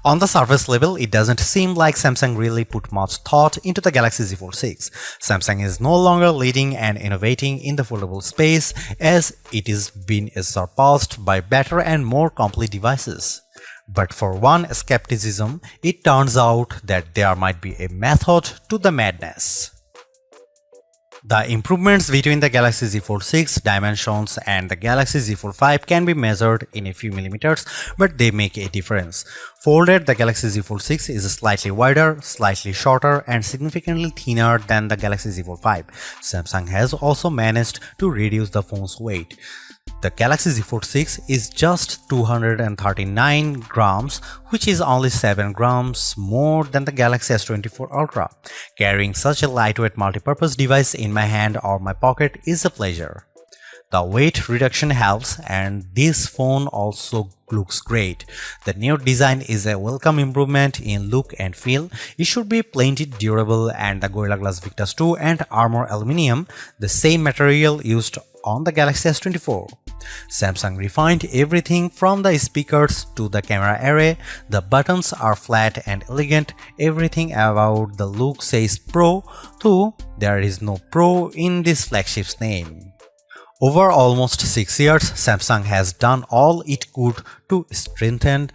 On the surface level, it doesn't seem like Samsung really put much thought into the Galaxy Z Fold 6. Samsung is no longer leading and innovating in the foldable space as it is being surpassed by better and more complete devices. But for one skepticism, it turns out that there might be a method to the madness. The improvements between the Galaxy Z Fold 6 dimensions and the Galaxy Z Fold 5 can be measured in a few millimeters, but they make a difference. Folded, the Galaxy Z Fold 6 is slightly wider, slightly shorter, and significantly thinner than the Galaxy Z Fold 5. Samsung has also managed to reduce the phone's weight. The Galaxy Z Fold 6 is just 239 grams, which is only 7 grams more than the Galaxy S24 Ultra. Carrying such a lightweight multi-purpose device in my hand or my pocket is a pleasure. The weight reduction helps, and this phone also looks great. The new design is a welcome improvement in look and feel. It should be plenty durable, and the Gorilla Glass Victus 2 and Armor Aluminium, the same material used on the Galaxy S24. Samsung refined everything from the speakers to the camera array. The buttons are flat and elegant. Everything about the look says Pro, though there is no Pro in this flagship's name. Over almost 6 years, Samsung has done all it could to strengthen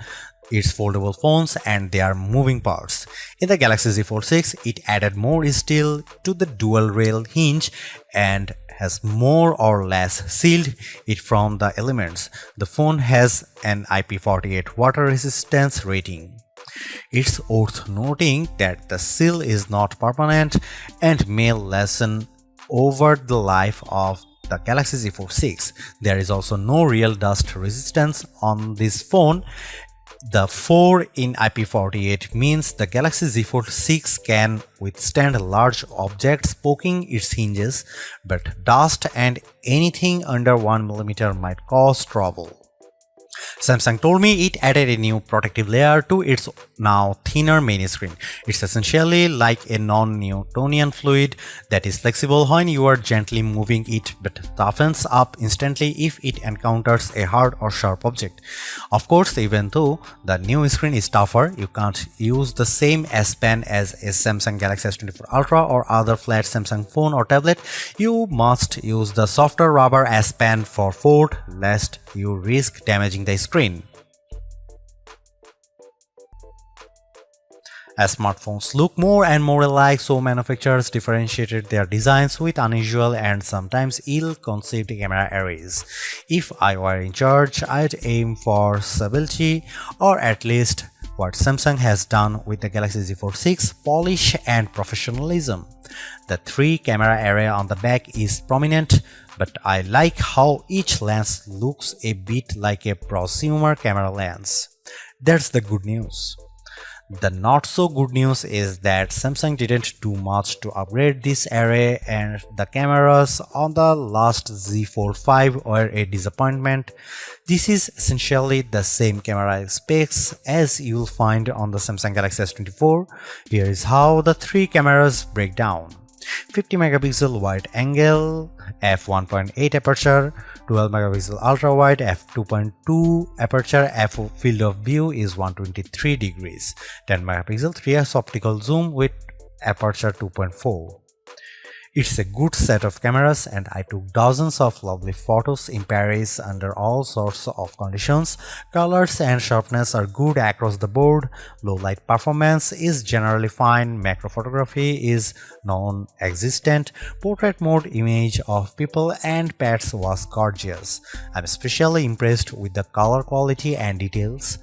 its foldable phones and their moving parts. In the Galaxy Z Fold 6, it added more steel to the dual rail hinge and has more or less sealed it from the elements. The phone has an IP48 water resistance rating. It's worth noting that the seal is not permanent and may lessen over the life of the Galaxy Z Fold 6. There is also no real dust resistance on this phone. The 4 in IP48 means the Galaxy Z Fold 6 can withstand large objects poking its hinges, but dust and anything under 1 mm might cause trouble. Samsung told me it added a new protective layer to its now thinner main screen. It's essentially like a non-Newtonian fluid that is flexible when you are gently moving it but toughens up instantly if it encounters a hard or sharp object. Of course, even though the new screen is tougher, you can't use the same S Pen as a Samsung Galaxy S24 Ultra or other flat Samsung phone or tablet. You must use the softer rubber S Pen for fold, lest you risk damaging the screen. As smartphones look more and more alike, so manufacturers differentiated their designs with unusual and sometimes ill-conceived camera arrays. If I were in charge, I'd aim for stability, or at least what Samsung has done with the Galaxy Z Fold 6, polish and professionalism. The 3-camera array on the back is prominent, but I like how each lens looks a bit like a prosumer camera lens. That's the good news. The not so good news is that Samsung didn't do much to upgrade this array, and the cameras on the last Z Fold 5 were a disappointment. This is essentially the same camera specs as you'll find on the Samsung Galaxy S24. Here is how the 3 cameras break down. 50 megapixel wide angle, f1.8 aperture, 12 megapixel ultra wide, f2.2 aperture, field of view is 123 degrees, 10 megapixel 3x optical zoom with aperture 2.4. It's a good set of cameras, and I took dozens of lovely photos in Paris under all sorts of conditions. Colors and sharpness are good across the board. Low light performance is generally fine. Macro photography is non-existent. Portrait mode image of people and pets was gorgeous. I'm especially impressed with the color quality and details.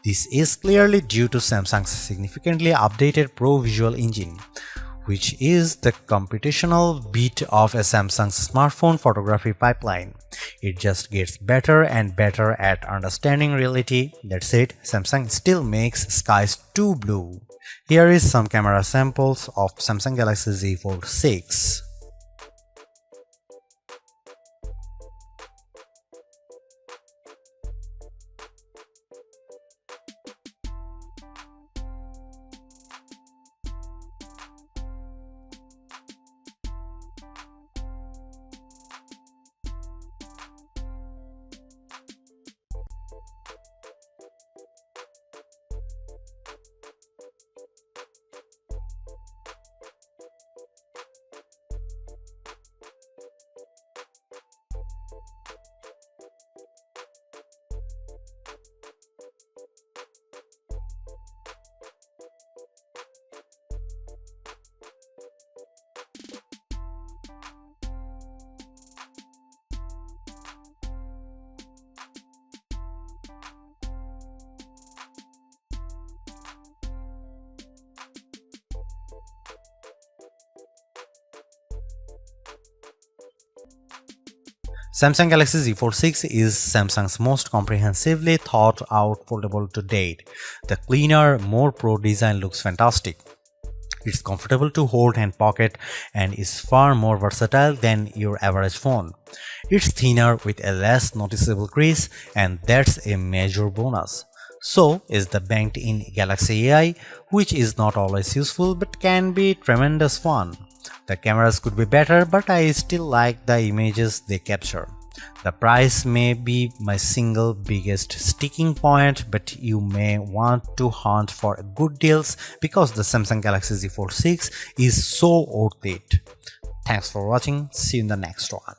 This is clearly due to Samsung's significantly updated Pro Visual Engine, which is the computational bit of a Samsung's smartphone photography pipeline. It just gets better and better at understanding reality. That said, Samsung still makes skies too blue. Here is some camera samples of Samsung Galaxy Z Fold 6. Samsung Galaxy Z Fold 6 is Samsung's most comprehensively thought out foldable to date. The cleaner, more pro design looks fantastic. It's comfortable to hold and pocket and is far more versatile than your average phone. It's thinner with a less noticeable crease, and that's a major bonus. So is the banked-in Galaxy AI, which is not always useful but can be tremendous fun. The cameras could be better, but I still like the images they capture. The price may be my single biggest sticking point, but you may want to hunt for good deals because the Samsung Galaxy Z Fold 6 is so worth it. Thanks for watching. See you in the next one.